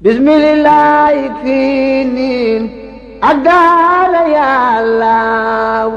bismillahi fii niin ak daara yàllaaw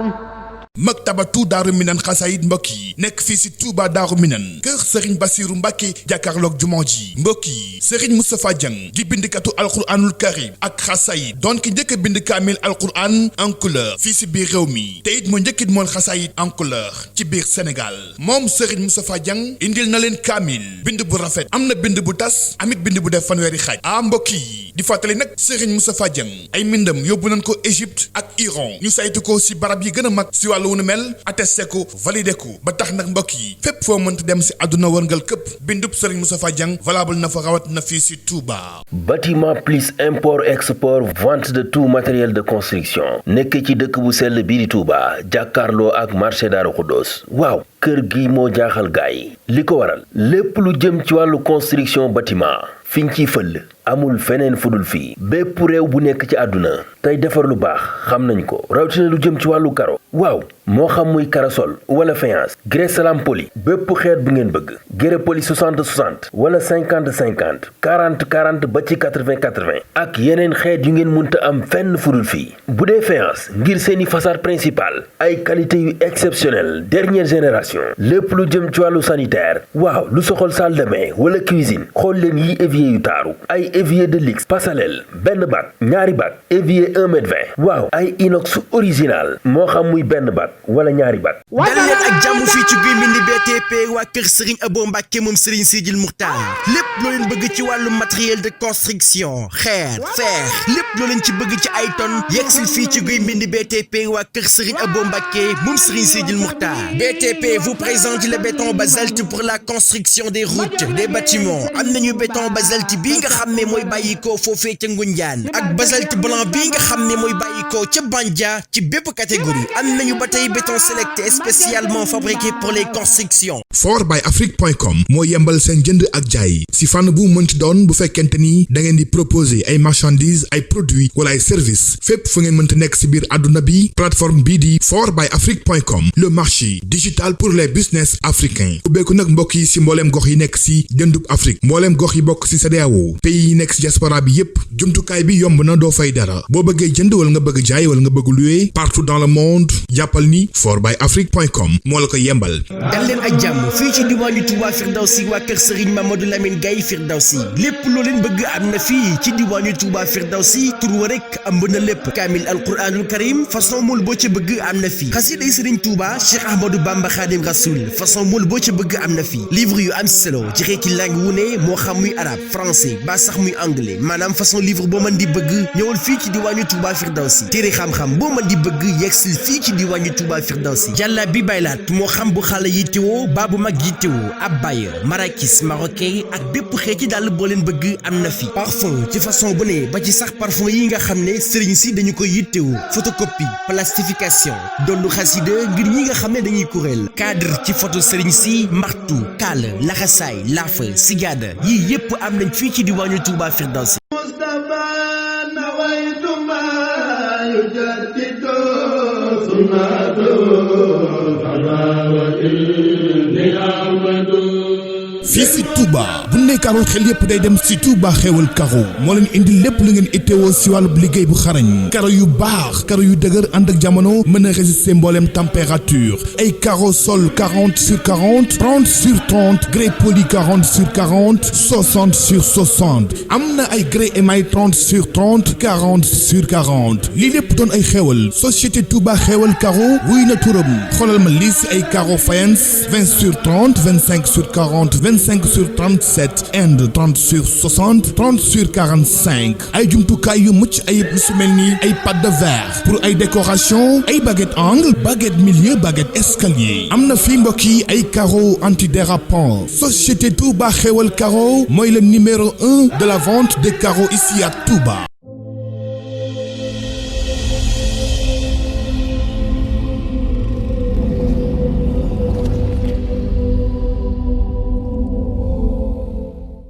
maktabatu daaru minan xasaayid mbokk yi nekk fii si Touba daaru minan kër Serigne Bassirou Mbacké jàkkaarloog jumaa ji mbokk yi Serigne Moustapha Dieng di bindikatu alquranul karim ak xasaayid doon ki njëkk a bind kaamil alquran en couleur fii si biir réew mi te it moo njëkkit moon xasaayid en couleur ci biir Sénégal moom Serigne Moustapha Dieng indil na leen kaamil bind bu rafet am na bind bu tas amit bind bu def fanweeri xaaj mbokk yi di fàttali nag Serigne Moustapha Dieng ay mbindam yóbbu nañ ko Égypte ak Iran ñu saytu ko si barab yi gën a mag si wàllu wu nu mel attesté ko validé ko ba tax nag mbokk yi fépp foo mënta dem si àdduna wërngal këpp bindub Serigne Moustapha Dieng valable na fa rawat na fii si Touba. Bâtiment plus import export vente de tout matériel de construction nekk ci dëkk bu sell bii di Touba jàkkaarloo ak marché Darou Khoudoss waaw kër gi moo jaaxal gaay li ko waral lépp lu jëm ci wàllu construction bâtiment fiñ ciy fël amul feneen fudul fii bépp réew bu nekk ci àdduna tey defar lu baax xam nañ ko rawatina lu jëm ci wàllu karo waaw moo xam muy karasol wala faïence grès salam poli bépp xeet bu ngeen bëgg grès poli 60 60 wala 50 50 40 40 ba ci 80 80 ak yeneen xeet yu ngeen munta am fenn fudul fii bu dee faïence ngir seeni façade principale ay qualité yu exceptionnelle dernière génération lépp lu jëm ci wàllu sanitaire waaw lu soxal salle de bain wala cuisine xool leen yi évier yu taaru ay évier de luxe passerelle benn bac ñaari bac évier 1m20 waaw ay inox original moo xam muy benn bac wala ñaari bac dal leen ak jàmm fii ci Guy Mbind BTP waa kër Serigne Abo Mbacké moom Serigne Sidil Muxtaar lépp loo leen bëgg ci wàllu matériel de construction xeer fer lépp loo leen ci bëgg ci ay tonnes yegsil fii ci Guy Mbind BTP waa kër Serigne Abo Mbacké moom Serigne Sidil Muxtaar BTP vous présente le béton basalte pour la construction des routes des bâtiments am nañu béton basalte bii nga xam ne mooy bàyyikoo foofee ca Ngunjaan ak basalte blanc bii nga xam ne mooy bàyyikoo ca Bandia ci bépp catégorie am nañu ba tey béton sélecté spécialement fabriqué pour les constructions. fortbyafrique.com moo yembal seen jënd ak jaay si fànn bu mënti doon bu fekkente ni da ngeen di proposer ay marchandises ay produits wala ay services fépp fu ngeen mënti nekk si biir àdduna bi plateforme bii di fortbyafrique.com le marché digital pour les business africains ubbeeku nag mbokk yi si mbooleem gox yi nekk si jëndub Afrique mbooleem gox yi bokk si CEDEAO pays yi nekk si diaspora bi yépp jumtukaay bi yomb na doo fay dara boo bëggee jënd wala nga bëgg jaay wala nga bëgg louer partout dans le monde jàppal ni fortbyafrique.com moo la ko yembal. dal leen ak jàmm fii ci diwaanu Touba Firdawsi waa kër Serigne Mamadou Lamine Gaye Firdawsi lépp loo leen bëgg am na fii ci diwaanu Touba Firdawsi tur wa rek ëmb na lépp kaamil alquranul karim façon mool boo ca bëgg am na fii xasiday Serigne Touba Cheikh Ahmadou Bamba Khadim Rasoul façon mool boo ca bëgg am na fii livre yu am solo ci xeeti langue wu ne moo xam muy arabe français ba sax muy anglais maanaam façon livre boo mën di bëgg ñëwal fii ci diwaanu Touba Firdawsi téere xam-xam boo mën di bëgg yegsil fii ci diwaanu Touba Firdawsi jàlla bi baylaat moo xam bu xale yittewoo baa bu mag yittewoo abaya marakis marocain ak bépp xeeti dàll boo leen bëgg am na fi parfum ci façon bu ne ba ci sax parfum yi nga xam ne sëriñ si dañu koy yittewoo photocopie plastification dollu xasida ngir ñi nga xam ne dañuy kuréel cadre ci photo sëriñ si martu kaal laxasaay laafa sijaada yii yépp am nañ fii ci diwaanu Touba Firdawsi fii si Touba bu ne karo xel yépp day dem si Touba xewal karo moo leen indi lépp lu ngeen itteewoo si wàllu liggéey bu xarañ karo yu baax karo yu dëgër ànd ak jamono mën a résister mbooleem température ay karo sol 40 sur 40 30 sur 30 grès poli 40 sur 40 60 sur 60 am na ay grès émail 30 sur 30 40 sur 40 lii lépp doon ay xewal société Touba xewal karo wuy na turam xoolal ma lii si ay karo faïence 20 sur 30 25 sur 40 25 sur 37 Inde 30 sur 60 30 sur 45 ay jumtukaay yu mucc ayib lu su mel ni ay pâte de verre pour ay décoration ay baguette angle baguette milieu baguette escalier am na fii mbokk yi ay carreaux antidérapants société Touba xewal carreau mooy le numéro 1 de la vente des carreaux ici à Touba.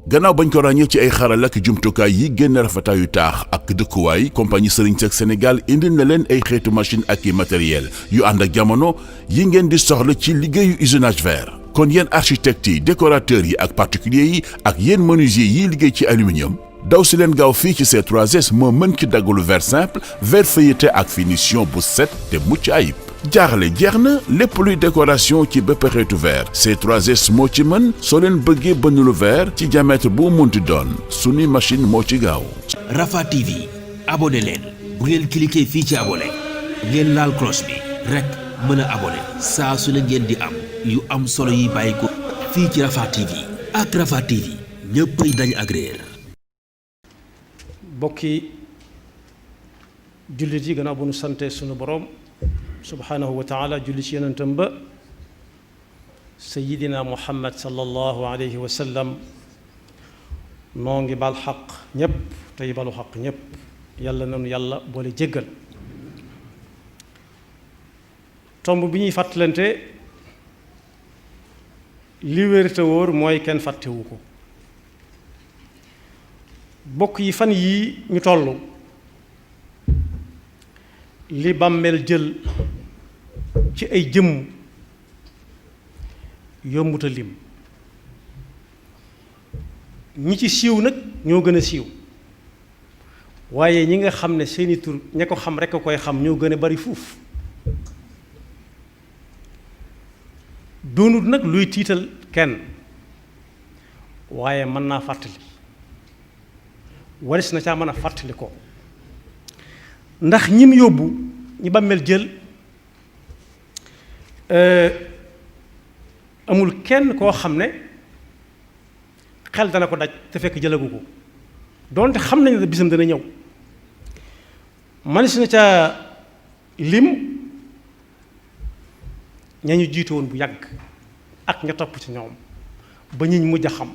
gannaaw bañ ko ràññee ci ay xaral ak jumtukaay yi génn rafetaayu taax ak dëkkuwaay compagnie Serigne Seck Sénégal indil na leen ay xeetu machine ak i matériel yu ànd ak jamono yi ngeen di soxla ci liggéeyu usinage verre. kon yéen architectes yi décorateurs yi ak particuliers yi ak yéen menuisier yi liggéey ci aluminium daw si leen gaaw fii ci C3S moo mën ci daggalu verre simple verre feuilleté ak finition bu set te mucc ayib. jaaxle jeex na lépp luy décoration ci bépp xeetu verre C3S moo ci mën soo leen bëggee bënn lu verre ci diamètre bu munti doon suñu machine moo ci gaaw. Rafah TV abonné leen bu ngeen cliquer fii ci abonné ngeen laal cloche bi rek mën a abonné saa su ne ngeen di am yu am solo yi bàyyi ko fii ci Rafah TV ak Rafah TV ñëppay dañ ak réer. bokki jullit yi gannaaw bu nu sante sunu borom subhanahu wa taala julli ci yonentam ba sayidina muhammad sallallahu alayhi wa sallam noo ngi bal xaq ñépp tey balu xaq ñépp yàlla nanu yàlla boole jéggal tomb bi ñuy fàttalante li wér te wóor mooy kenn fàttewu ko bokk yi fan yii ñu toll li bàmmeel jël ci ay jëmm yombuta lim ñi ci siiw nag ñoo gën a siiw waaye ñi nga xam ne seeni tur ña ko xam rekk a koy xam ñoo gën a bari fuuf doonut nag luy tiital kenn waaye mën naa fàttali waris na caa mën a fàttali ko ndax ñim yóbbu ñi bàmmeel jël amul kenn koo xam ne xel dana ko daj te fekk jëlagu ko donte xam nañ ne bisam dana ñëw manis na ca lim ña ñu jiitu woon bu yàgg ak ña topp ci ñoom ba ñiñ mujj a xam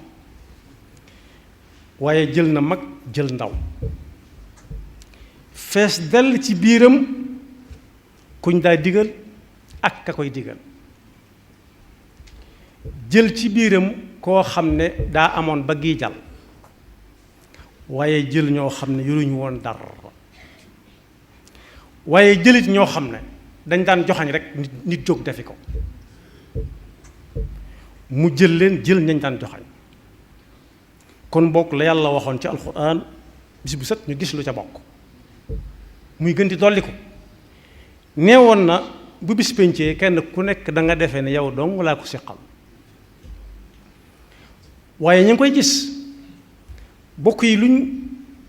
waaye jël na mag jël ndaw fees dell ci biiram kuñ daa digal ak ka koy digal jël ci biiram koo xam ne daa amoon ba gi jal waaye jël ñoo xam ne yoruñu woon dara waaye jëlit ñoo xam ne dañ daan joxañ rek nit jóg defi ko mu jël leen jël ñañ daan joxañ kon bokk la yàlla waxoon ci alxuraan bis bu set ñu gis lu ca bokk muy gën di dolli ko neewoon na bu bis pencee kenn ku nekk da nga defee ne yow dong laa ko seqal waaye ñu ngi koy gis bokk yi luñ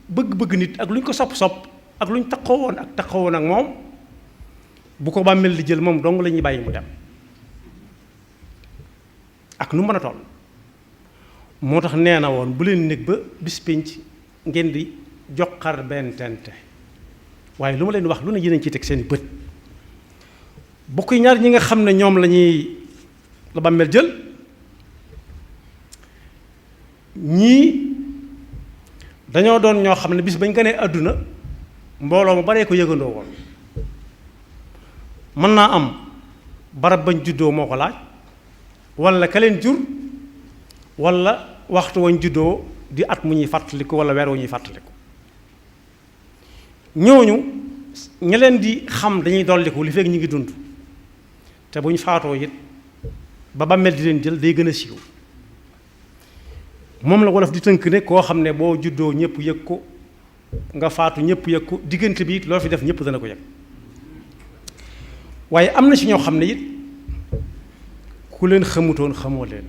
bëgg-bëgg nit ak luñ ko sopp-sopp ak luñ taxawoon ak moom bu ko bàmmeel di jël moom dong la ñuy bàyyi mu dem ak nu mën a toll moo tax nee na woon bu leen nekk ba bis penc ngeen di joxar benn tente waaye lu ma leen wax lu ne yéen ciy teg seeni bët bokk yi ñaar ñi nga xam ne ñoom la bàmmeel jël ñii dañoo doon ñoo xam ne bis bañ gënee àdduna mbooloo mu baree ko yëgandoo woon mën naa am barab bañ juddoo moo ko laaj walla ka leen jur walla waxtu wañ juddoo di at mu ñuy fàttaliku walla weer wu ñuy fàttaliku ñooñu ña leen di xam dañuy dolliku li fekk ñu ngi dund te bu ñu faatoo it ba bàmmeel di leen jël day gën a siiw moom la wolof di tënk ne koo xam ne boo juddoo ñëpp yëg ko nga faatu ñëpp yëg ko diggante bi loo fi def ñëpp dana ko yëg waaye am na ci ñoo xam ne it ku leen xamutoon xamoo leen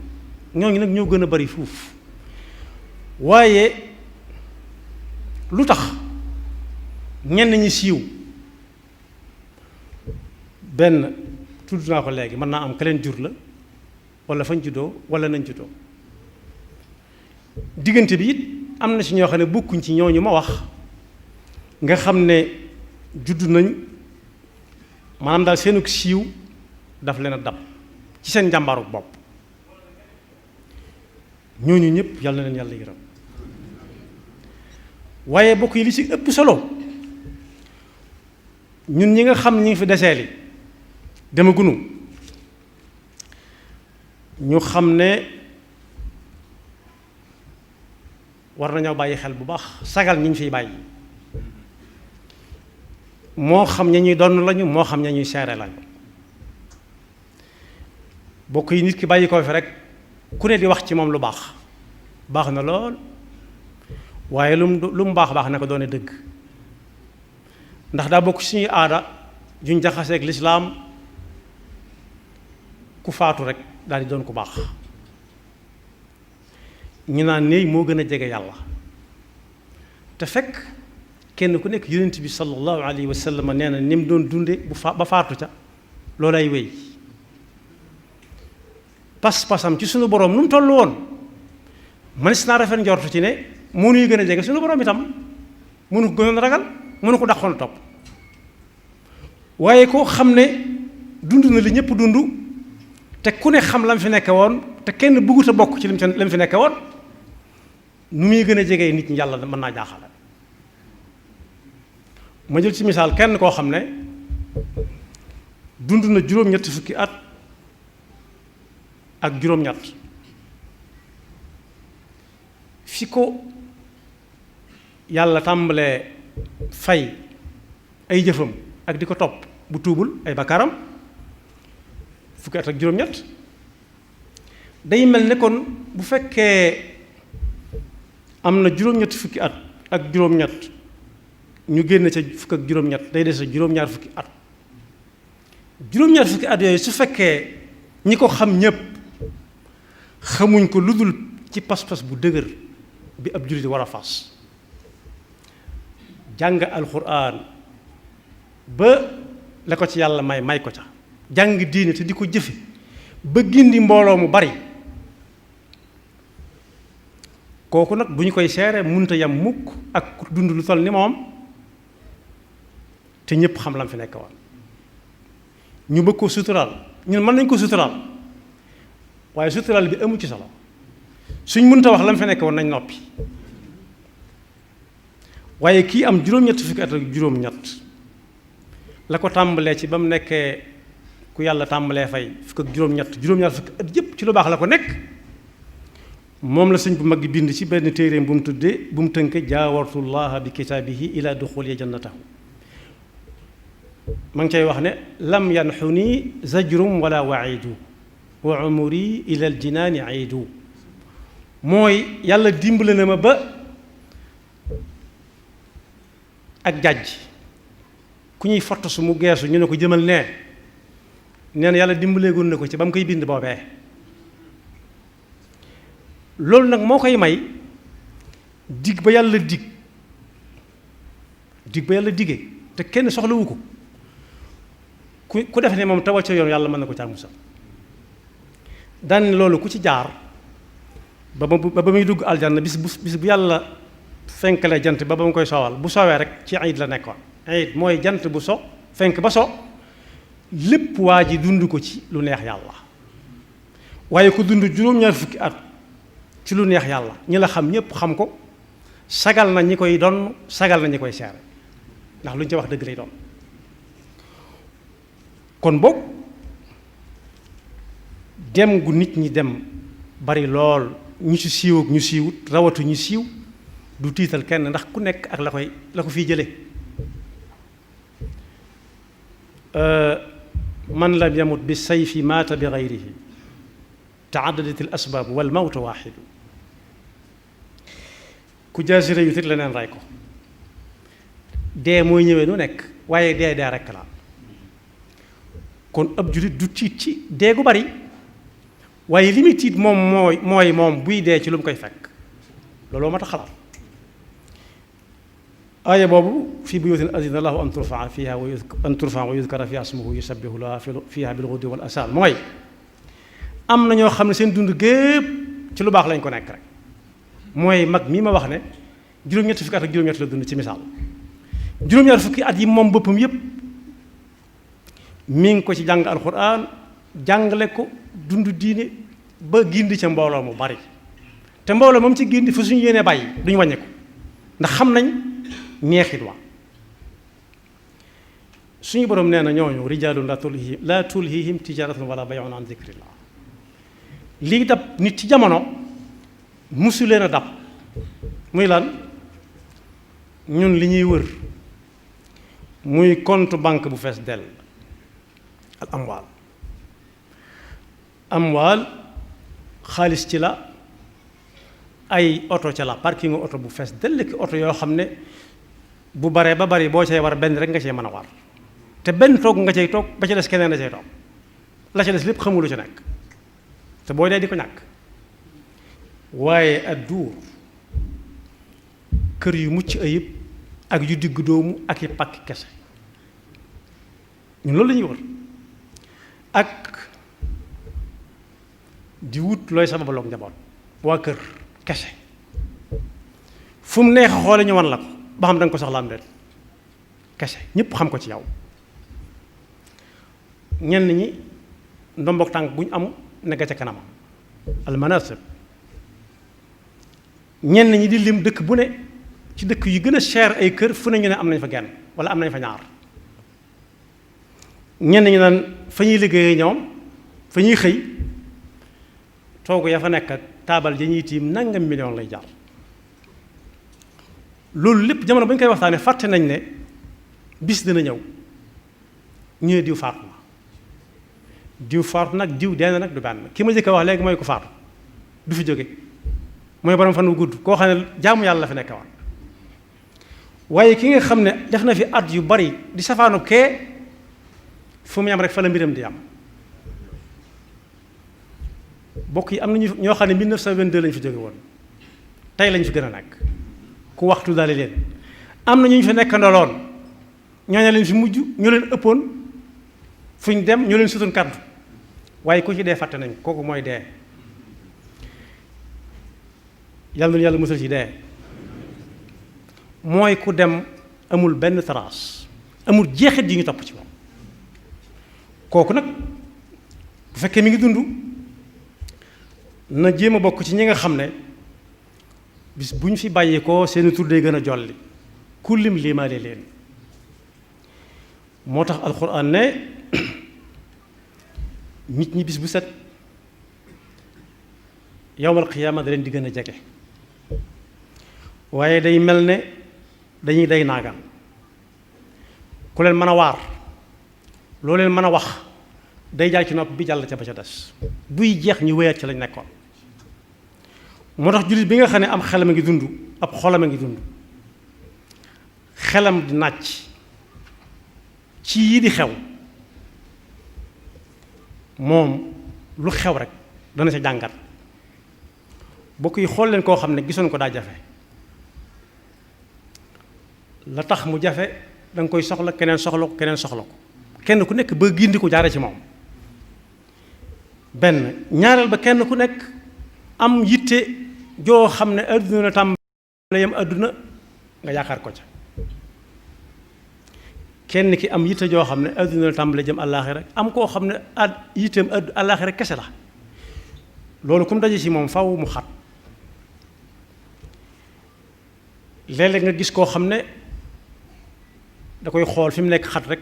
ñooñu nag ñoo gën a bari fuuf waaye lu tax ñenn ñi siiw benn tudd naa ko léegi mën naa am ka leen jur la walla fañ juddoo walla nañ juddoo diggante bi it am na ci ñoo xam ne bokkuñ ci ñooñu ma wax nga xam ne judd nañ maanaam daal seenug siiw daf leen a dab ci seen njàmbaaru bopp ñooñu ñëpp yàlla na leen yàlla yërëm waaye bokk yi li ci ëpp solo ñun ñi nga xam ñi ngi fi deseeli demagunu ñu xam ne war nañoo bàyyi xel bu baax sagal ñi ñu fiy bàyyi moo xam ña ñuy donn lañu moo xam ña ñuy seere lañu bokk yi nit ki bàyyi ko fi rek ku ne di wax ci moom lu baax baax na lool waaye lu mu baax baax na ko doone dëgg, ndax daa bokk suñuy aada juñ jaxaseeg lislaam ku faatu rek daal di doon ku baax. ñu naan néeg moo gën a jege yàlla, te fekk kenn ku nekk yonent bi sallallahu alayhi wa sallam nee na ni mu doon dunde ba faatu ca loolay wéy. pas-pasam ci sunu borom nu mu toll woon mënees naa rafet njortu ci ne moo nuy gën a jege sunu borom itam, mënu ko gënoon ragal, mënu ko dàqoon topp. waaye koo xam ne dund na li ñëpp dund te ku ne xam la mu fi nekke woon te kenn bëggut a bokk ci la mu fi nekke woon, nu muy gën a jege nit ñi yàlla mën naa jaaxal. ma jël ci misaal kenn koo xam ne dund na juróom-ñetti fukki at ak juróom-ñett, fi ko yàlla tàmbalee fay ay jëfam ak di ko topp bu tuubul ay bakkaaram fukki at ak juróom-ñett, day mel ne kon bu fekkee am na juróom-ñetti fukki at ak juróom-ñett ñu génn ca fukk ak juróom-ñett, day des juróom-ñaar fukki at. juróom-ñaar fukki at yooyu su fekkee ñi ko xam ñépp xamuñ ko lu dul ci pas-pas bu dëgër bi ab jullit war a fas, jàng alxuraan ba la ko ci yàlla may ko ca, jàng diine te di ko jëfe ba gindi mbooloo mu bari, kooku nag bu ñu koy seere munta yam mukk ak dund lu toll ni moom te ñépp xam lam fi nekk woon. ñu bëgg ko suturaal, ñun mën nañ ko suturaal, waaye suturaal bi amu ci solo. suñ mënta wax lam fi nekk woon nañ noppi. waaye kii am juróom-ñetti fukki at ak juróom-ñett la ko tàmbalee ci ba mu nekkee ku yàlla tàmbalee fay fukk ak juróom-ñett, juróom-ñaar fukki at yépp ci lu baax la ko nekk. moom la sëñ bu mag bi bind ci benn téeréem bu mu tuddee bu mu tënke jaawartullaha bi kitaabihi ila duxuli jannatahu. ma ngi cay wax ne lam yanxuni zajrum wala waidu wa umuri ila aljinaani aidu. mooy yàlla dimbale na ma ba ak jàjj ku ñuy fott su mu geesu ñu ne ko jëmal nee na yàlla dimbaleegoon na ko ci ba mu koy bind boobee. loolu nag moo koy may dig ba yàlla dig ba yàlla digee te kenn soxlawu ko ku def ne moom tawa ca yoon yàlla mën na ko caa musal. daan loolu ku ci jaar ba muy dugg aljanna bis bu yàlla fenkale jant ba mu koy soowal bu soowee rek ci ayit la nekkoon. ayit mooy jant bu so fenk ba so lépp waa ji dund ko ci lu neex yàlla. waaye ku dund juróom-ñaar fukki at ci lu neex yàlla ñi la xam ñépp xam ko, sagal na ñi koy doon, sagal na ñi koy seere, ndax lu ñu ci wax dëgg lay doon. kon boog dem gu nit ñi dem bari lool, ñu ci siiw ak ñu siiwut, rawatu ñu siiw, du tiital kenn ndax ku nekk ak la ko fiy jële. man lam yamut bi sayfi maata bi gayrihi taaddadat al asbaab wal mawtu waaxidu. ku jaasire yu tit leneen rey ko. dee mooy ñëwee nu nekk waaye dee rekk la. kon ab jullit du tiit ci dee gu bari, waaye li muy tiit moom mooy moom buy dee ci lu mu koy fekk. looloo ma tax xalaat. aaya boobu fii buyuutin azina llaahu an turfaa wa yuzkara fiihaa ismuhu yusabbihu lahu fiihaa bil ghudwi wal asaal. mooy am na ñoo xam ne seen dund gépp ci lu baax lañ ko nekk rek. mooy mag mii ma wax ne juróom-ñetti fukki at ak juróom-ñett la dund ci misaal. juróom-ñaar fukki at yi moom boppam yépp mi ngi ko ci jàng alxuraan, jàngale ko, dund diine ba gindi ca mbooloo mu bari. te mbooloo moom ci gindi fa suñu yéenee bàyyi duñu wàññi ko ndax xam nañ neexit wa. suñu borom nee na ñooñu rijaalun laa tulhihim tijaaratun wala bay'un an zikrillah. lii dab nit ci jamono musu leen a dab muy lan? ñun li ñuy wër muy compte banque bu fees dell. al amwaal xaalis ci la, ay oto ca la parking oto bu fees dell ki oto yoo xam ne bu baree ba bari boo cay war benn rek nga cee mën a war te benn toog nga cay toog ba ca des keneen la cay toog la ca des lépp xamulu ci nekk te booy dee di ko ñàkk. waaye ak duur kër yu mucc ayib ak yu digg doomu ak i pàkk kese ñun loolu la ñuy wër ak di wut looy sababaloog njaboot waa kër kese fu mu neex a xoole ñu wan la ko ba xam da nga ko soxla am déet kese ñëpp xam ko ci yow. ñenn ñi ndombok tànk bu ñu am nekk ca kanamam almanasib, ñenn ñi di lim dëkk bu ne ci dëkk yu gën a cher ay kër fu ne ñu ne am nañ fa genn wala am nañ fa ñaar. ñenn ñi naan fa ñuy liggéeyee ñoom fa ñuy xëy toogu ya fa nekk ak taabal ja ñuy tiim nangam million lay jar. loolu lépp jamono ba ñu koy waxtaanee fàtte nañ ne bis dina ñëw ñu ne diw faatu na diw faatu nag diw dee na nag du benn ki ma jëkk a wax léegi mooy ko faatu du fi jóge mooy borom fan wu gudd koo xam ne jaamu yàlla la fi nekk woon. waaye ki nga xam ne def na fi at yu bari di safaanu kee fu mu yam rek fa la mbiram di am. bokk yi am na ñoo xam ne 1922 lañ fi jóge woon tey lañ fi gën a nekk ku waxtu daale leen am na ñu fi nekk ndoloon ñooñu leen fi mujj ñu leen ëppoon fu ñu dem ñu leen sutoon kàddu waaye ku ci dee fàtte nañ kooku mooy dee. yàlla na yàlla musal ci dee mooy ku dem amul benn trace amul jeexit yi ñu topp ci moom kooku nag bu fekkee mi ngi dund na jéem a bokk ci ñi nga xam ne bis bu ñu fi bàyyi ko seeni tur day gën a jolli ku lim limaale leen. moo tax alxuraan ne nit ñi bis bu set yawmal qiyaama da leen di gën a jege waaye day mel ne dañuy day naagal ku leen mën a waar loo leen mën a wax day jaar ci nopp bi jàll ca ba ca des buy jeex ñu wéyaat ci lañ nekkoon. moo tax jullit bi nga xam ne am xelam a ngi dund ab xolam a ngi dund xelam di nàcc ci yii di xew moom lu xew rek dana sa jàngat. bokk yi xool leen koo xam ne gisoon ko daa jafe la tax mu jafe da nga koy soxla keneen soxla ko keneen soxla ko kenn ku nekk ba gindi ko jaare ci moom benn ñaareel ba kenn ku nekk am yitte joo xam ne adduna na tàmbale yam adduna nga yaakaar ko ca kenn ki am yitte joo xam ne adduna na tàmbale jëm àllaaxira am koo xam ne yitteem àllaaxira kese la loolu comme daje ci moom faw mu xat. léeg-léeg nga gis koo xam ne da koy xool fi mu nekk xat rek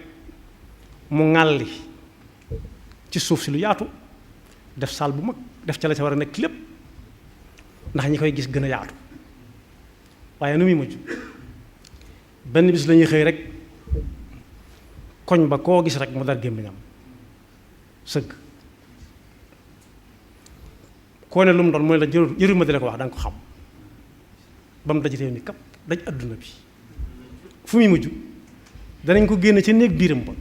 mu ŋàlli ci suuf si lu yaatu def saal bu mag def ca la ca war a nekk lépp ndax ñi koy gis gën a yaatu waaye nu muy mujj benn bis lañuy xëy rek koñ ba koo gis rek mu dar gémmiñam sëgg koo ne lu mu doon mooy la jërul ma di la ko wax da nga ko xam ba mu daj réew mi kap daj adduna bi fu muy mujj danañ ko génne ci néeg biiram ba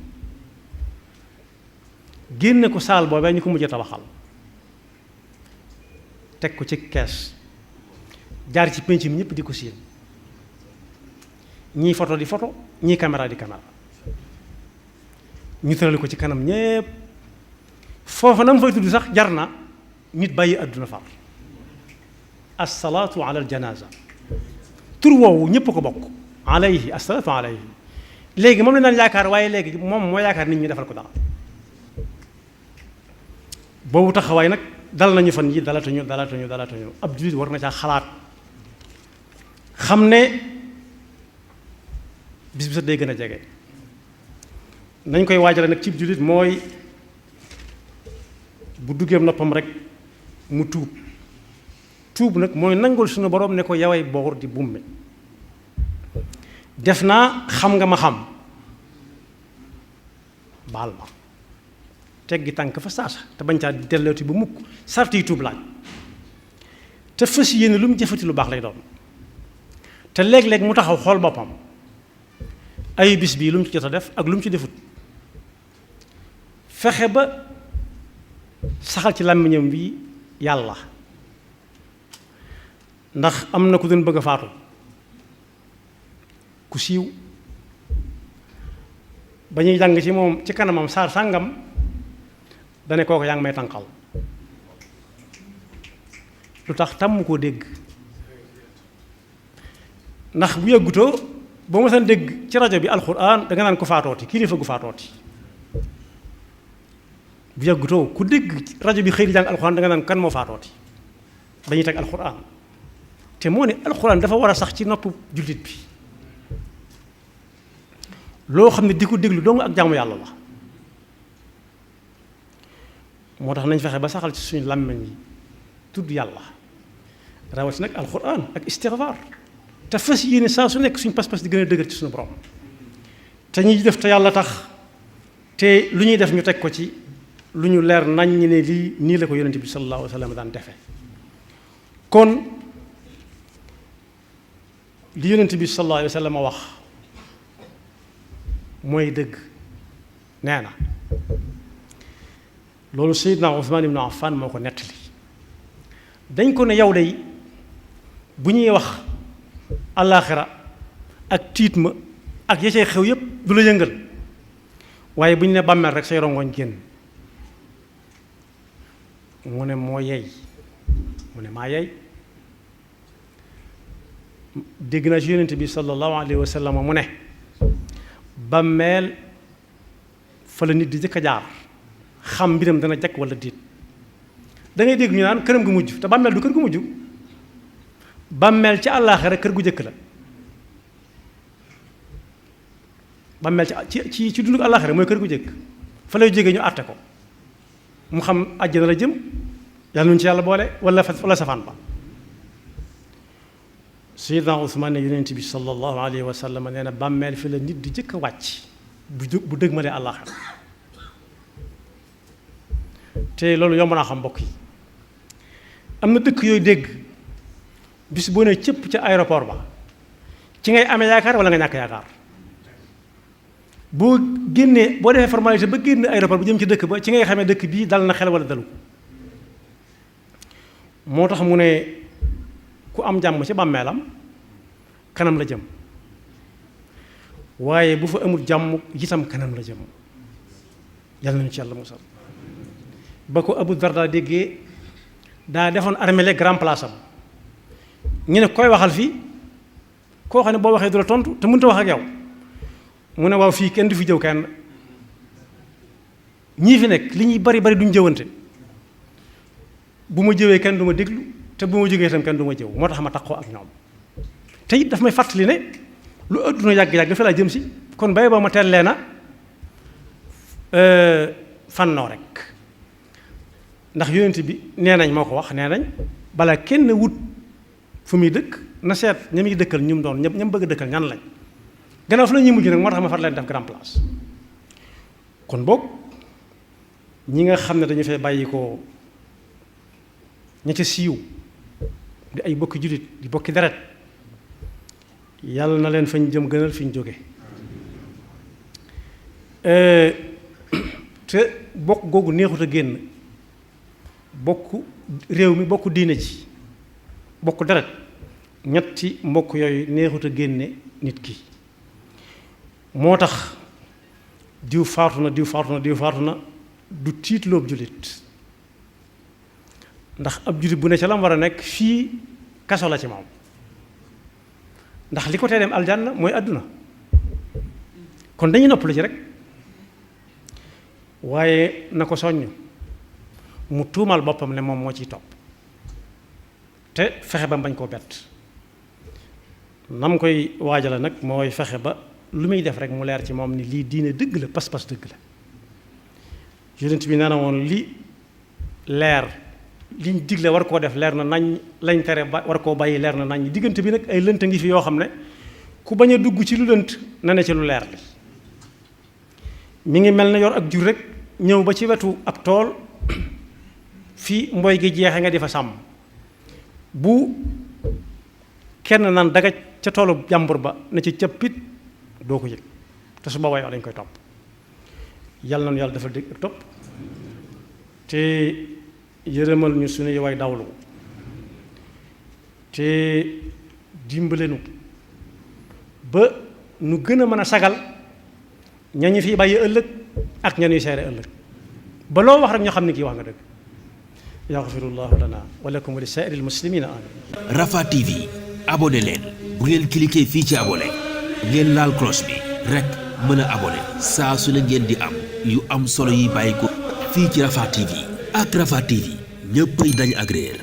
génne ko saal boobee ñu ko mujjee tabaxal teg ko ci kees jaar ci penc mi ñëpp di ko séen ñii photo di photo ñii caméra di caméra ñu tërali ko ci kanam ñépp foofa na mu fay tudd sax jar na nit bàyyi adduna far assalaatu ala aljanaza tur woowu ñëpp ko bokk alayhi assalaatu alayhi léegi moom la daan yaakaar waaye léegi moom moo yaakaar nit ñi defal ko dara boobu taxawaay nag dal nañu fan yi dalatuñu ab jullit war na caa xalaat xam ne bis bi sax day gën a jege nañ koy waajale nag cib jullit mooy bu duggeem noppam rek mu tuub nag mooy nangul suñu borom ne ko yaway boor di bumme def naa xam nga ma xam baal ma teggi tànk fa saasa te bañ caa dellooti ba mukk sarti tuub laaj te fas yéene lu mu jëfati lu baax lay doon te léeg-léeg mu taxaw xool boppam ay bis bii lu mu ci jot a def ak lu mu ci defut fexe ba saxal ci làmmiñam bi yàlla ndax am na ku doon bëgg a faatu ku siiw ba ñuy jàng ci moom ci kanamam saar sàngam dane kooku yaa ngi may tànqal lu tax tàmm koo dégg ndax bu yàggutoo boo ma saan dégg ci rajo bi alxuraan da nga naan ko faatooti kilifa gu faatooti bu yàggutoo ku dégg rajo bi xëy di jàng alxuraan da nga naan kan moo faatooti dañuy teg alxuraan te moo ne alxuraan dafa war a sax ci nopp jullit bi loo xam ne di ko déglu dong ak jaamu yàlla la moo tax nañ fexe ba saxal ci suñu làmmiñ yi tudd yàlla rawati nag alxuraan ak istixfaar te fas yéene saa su nekk suñu pas-pas di gën a dëgër ci suñu borom te ñuy def te yàlla tax te lu ñuy def ñu teg ko ci lu ñu leer nañ ñi ne lii nii la ko yonent bi sallallahu alayhi wa sallam daan defe kon li yonent bi sallallahu alayhi wa sallam wax mooy dëgg nee na loolu Seydina Usmaan ibnu Affan moo ko nettali dañ ko ne yow day bu ñuy wax àllaaxira ak tiit ma ak ya cay xew yépp du la yëngal waaye bu ñu ne bàmmeel rek say rongoñ génn mu ne moo yey mu ne maa yey dégg naa ci yonent bi sallallahu alayhi wa sallam mu ne bàmmeel fa la nit di jëkk a jaar xam mbiram dana jakk wala diit da ngay dégg ñu naan këram gu mujj te bàmmeel du kër gu mujj bàmmeel ci àllaaxira kër gu jëkk la bàmmeel ci dundu àllaaxira mooy kër gu jëkk fa lay jógee ñu àtte ko mu xam àjjana la jëm yàlla nuñ ci yàlla boole wala safaan ba Seydina Usmaan ne yonent bi sallallahu alayhi wa sallam nee na bàmmeel fi la nit di jëkk a wàcc bu dëgmalee àllaaxira te loolu yomb naa xam mbokk yi am na dëkk yooyu dégg bis boo ne cëpp ca aéroport ba ci ngay amee yaakaar wala nga ñàkk yaakaar boo génnee boo defee formalité ba génn aéroport bu jëm ci dëkk ba ci ngay xamee dëkk bii dal na xel wala dalu moo tax mu ne ku am jàmm ci bàmmeelam kanam la jëm waaye bu fa amul jàmm itam kanam la jëm yàlla nañu ci yàlla musal ba ko Abu Darda déggee daa defoon armée grand place am ñu ne koy waxal fii koo xam ne boo waxee du la tontu te mënut a wax ak yow mu ne waaw fii kenn du fi jëw kenn ñii fi nekk li ñuy bari duñ jëwante bu ma jëwee kenn du ma déglu te bu ma jógee itam kenn du ma jëw moo tax ma taxoo ak ñoom te it daf may fàttali ne lu adduna yàgg-yàgg fa laa jëm si kon bay boo ma teel leena fannoo rek ndax yonent bi nee nañ moo ko wax nee nañ bala kenn wut fu muy dëkk na seet ña muy dëkkal ñu mu doon ñam bëgg a dëkkal ñan lañ gannaaw fu la ñuy mujj nag moo tax ma far leen def grand place kon boog ñi nga xam ne dañu fay bàyyi ko ña ca siiw di ay bokki jullit di bokki deret yàlla na leen fañ jëm gënal fi ñu jóge te bokk googu neexut a génn bokk réew mi bokk diine ji bokk deret ñetti mbokk yooyu neexut a génne nit ki moo tax diw faatu na du tiitloob jullit ndax ab jullit bu ne ca la mu war a nekk fii kaso la ci moom ndax li ko tee dem aljanna mooy àdduna kon dañuy noppalu ci rek waaye na ko soññ mu tuumal boppam ne moom moo ciy topp te fexe ba bañ koo bett nam koy waajale nag mooy fexe ba lu muy def rek mu leer ci moom ni lii diine dëgg la pas-pas dëgg la yonent bi nee na woon li leer liñ digle war koo def leer na nañ lañ tere ba war koo bàyyi leer na nañ diggante bi nag ay lënt ngi fi yoo xam ne ku bañ a dugg ci lu lënt na ne ci lu leer li mi ngi mel ne yor ak jur rek ñëw ba ci wetu ab tool fii mboy gi jeexe nga di fa sàmm bu kenn naan dagaj ca toolu jàmbur ba na ci cëppit doo ko yëg te su boobaa yow lañ koy topp yàlla noonu yàlla dafa dégg ak topp te yërëmal ñu suñuy way dawlu te dimbalenu ba nu gën a mën a sagal ñañu fi bàyyi ëllëg ak ñañuy seere ëllëg ba loo wax rek ñoo xam ne kii wax nga dëgg yaxfirullahu lana wa lakum wa li saa'iril muslimina amin. Rafah TV abonné leen bu ngeen cliquer fii ci abonné ngeen laal cloche bi rek mën a abonné saa su ne ngeen di am yu am solo yi bàyyi ko fii ci Rafah TV ak Rafah TV ñëppay dañ ak réer.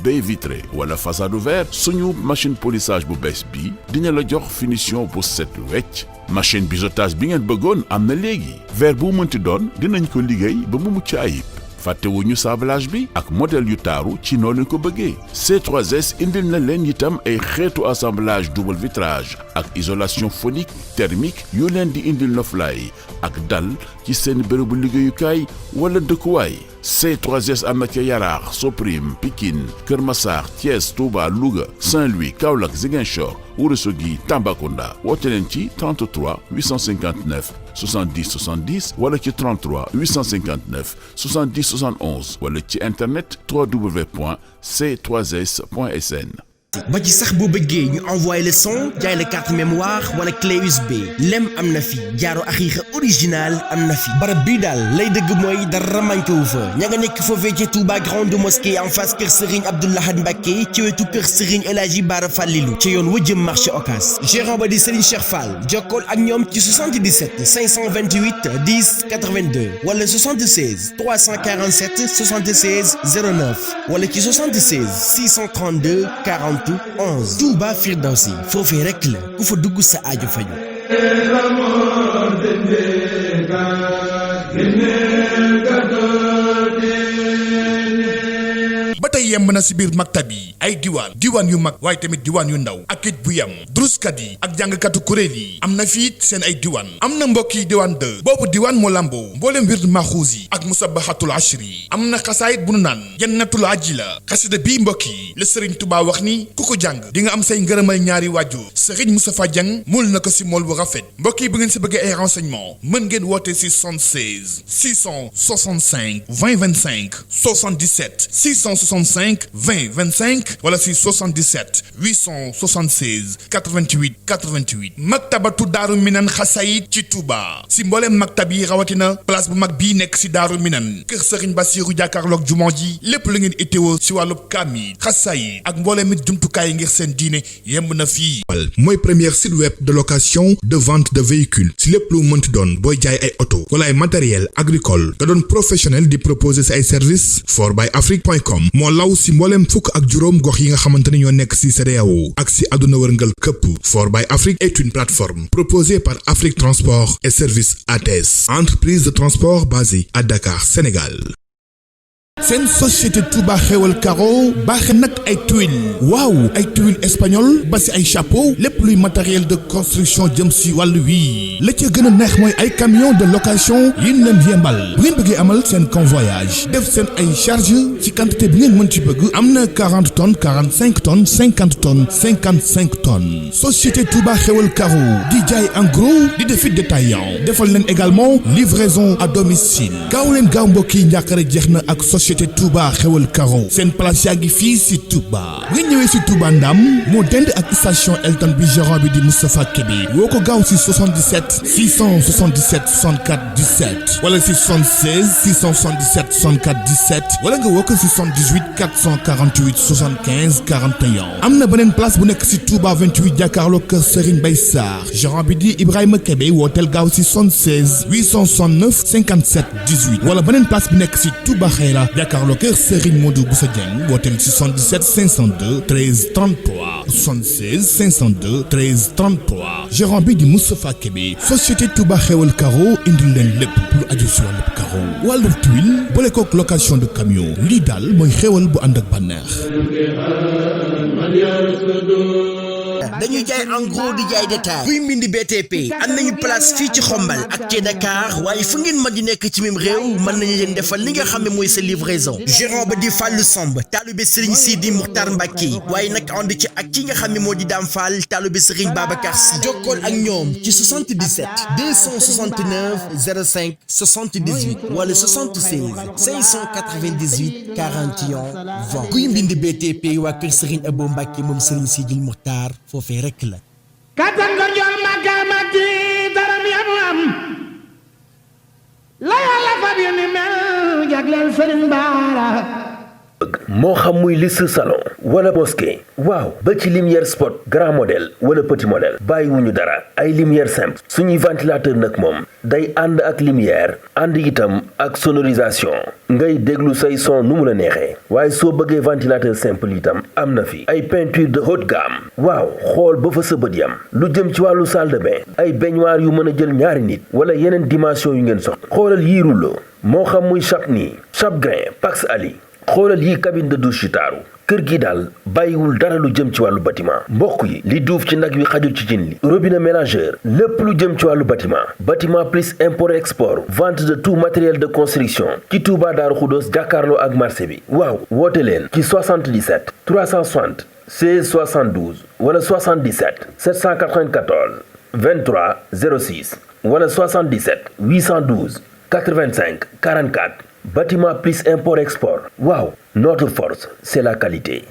baie vitrée wala façade ouverte suñu machine polissage bu bees bi dina la jox finition bu set wecc machine biseautage bi ngeen bëggoon am na léegi verre bu mënti doon dinañ ko liggéey ba mu mucc ayib fàttewuñu sablage bi ak modèle yu taaru ci noonu leen ko bëggee C3S indil na leen itam ay xeetu assemblage double vitrage ak isolation phonique thermique yu leen di indil noflaay ak dal ci seen bërëbu liggéeyukaay wala dëkkuwaay C3S am na ca Yaraax Soprim Pikine Kër Massar Thiès Touba Louga Saint-Louis Kaolack Ziguinchor Ourossogui Tambacounda woote leen ci 33 859 70 70 wala ci 33 859 70 71 wala ci internet www.c3s.sn. ba ci sax boo bëggee ñu envoyé le son jaay la carte mémoire wala clé USB lem am na fi jaaro axiixa original am na fi barab bii daal lay dëgg mooy dara manqué wu fa ña nga nekk foofee ca Touba grande mosquée en face kër Serigne Abdou Lahad Mbacké ci wetu kër Serigne El Hadji Bara Fallilou ci yoon wa jëm marché Ocass gérant ba di Serigne Cheikh Fall jokkool ak ñoom ci 77 528 10 82 wala 76 347 76 09 wala ci 76 632 40 11 Touba Firdawsi foofee rekk la ku fa dugg sa aajo faju. ba tey yemb na si biir maktab yi ay diwaan yu mag waaye tamit diwaan yu ndaw ak it bu yem druskat yi ak jàngkatu kuréel yi am na fiit seen ay diwaan am na mbokk yi diwaan 2 boobu diwaan moo lamboo mboolem wird maxuus yi ak musabahatul ashri am na xasaayit bu nu naan jannatul ajila xasida bii mbokk yi la Serigne Touba wax ni ku ko jàng di nga am say ngërëmal ñaari waajur Serigne Moustapha Dieng mul na ko si mool bu rafet mbokk yi bu ngeen si bëggee ay renseignement mën ngeen woote si 76 665 20 25 77 665 20 25 wala si 77 876 88 88 maktabatu daaru minan xasayid ci Touba si mbooleem maktab yi rawatina place bu mag bii nekk si daaru minan kër Serigne Bassirou jàkkaarloog jumaa ji lépp lu ngeen itteewoo si wàllub kaamil xasayid ak mbooleem it jumtukaay ngir seen diine yemb na fii. mooy première site web de location de vente de véhicules si lépp lu mënti doon booy jaay ay oto wala ay matériel agricole nga doon professionnel di proposer si ay services forbyafrique.com moo law si mbooleem fukk ak juróom gox yi nga xamante ne ñoo nekk si CEDEAO ak si àdduna wërngal këpp For by Afrique est une plateforme proposée par Afrique Transport et Services ATS, entreprise de transport basée à Dakar, Sénégal. seen société Touba xewal Caro baaxe nag ay tuiles waaw ay tuiles espagnol ba si ay chapeau lépp luy matériel de construction jëm si wàllu wii la ca gën a neex mooy ay camion de location yi ñu leen yembal bu ngeen bëggee amal seen convoyage def seen ay charge ci quantité bi ngeen mën ci bëgg am na 40 tonnes 45 tonnes 50 tonnes 55 tonnes société Touba xewal Caro di jaay en gros di defit détaillant defal leen également livraison à domicile gaaw leen gaaw mbokk yi njàqare jeex na ak société Touba xewal Caro seen place yaa ngi fii si Touba bu ngeen ñëwee si Touba Ndam moo dend ak station Elton bi gérant bi di Moustapha Kébé woo ko gaaw si 77 677 64 17 wala si 76 677 64 17 wala nga woo ko si 78 448 75 41 am na beneen place bu nekk si Touba 28 jàkkaarloo kër Serigne Bay Sarr gérant bi di Ibrahima Kébé wooteel gaaw si 76 869 57 18 wala beneen place bi nekk si Touba Xayra jàkkaarloo kër Serigne Modou Boussa Dieng wooteel ci 77 502 13 33 76 502 13 33 gérant bi di Moustapha Kébé société Touba xewal Caro indil leen lépp lu aju si wàllu Caro wàllu tuile boole kook location de camion lii daal mooy xewal bu ànd ak bànneex. dañuy jaay en gros di jaay détail kuy mbindi BTP am nañu place fii ci Xombal ak ci Dakar waaye fu ngeen mën di nekk ci même réew mën nañu leen defal li nga xam ne mooy sa livraison gérant ba di Fallou Samb taalibe Serigne Sidi Muxtaar Mbàkke waaye nag ànd ci ak ki nga xam ne moo di Dame Fall taalibe Serigne Babacar Sy jokkool ak ñoom ci 77 269 05 78 wala 76 598 41 20 kuy mbindi BTP waa kër Serigne Abo Mbàkke moom Serigne Sidi Muxtaar foofee rekk la kattan ko jox makaamati daram yamu am la yàlla fab yu ni mel jagleel Sëriñ Baara moo xam muy liste salon wala mosquée waaw ba ci lumière spot grand modèle wala petit modèle bàyyiwuñu dara ay lumière simple suñuy ventilateur nag moom day ànd ak lumière ànd itam ak sonorisation ngay déglu say son nu mu la neexee waaye soo bëggee ventilateur simple itam am na fi ay peinture de haute gamme waaw xool ba fa sa bët yam lu jëm ci wàllu salle de bain ay baignoire yu mën a jël ñaari nit wala yeneen dimension yu ngeen soxla xoolal yii rouleau moo xam muy Chapni Chape Grain Pax Ali xoolal yi cabine de douche yu taaru kër gi daal bàyyiwul dara lu jëm ci wàllu bâtiment mbokk yi li duuf ci nag wi xajul ci cin li robinet mélangeur lépp lu jëm ci wàllu bâtiment plus import export vente de tout matériel de construction ci Touba Daaru Xudoos jàkkaarloo ak marché bi waaw woote leen ci 77 360 16 72 wala 77 794 23 06 wala 77 812 85 44 Bâtiment plus import export waaw notre force c'est la qualité.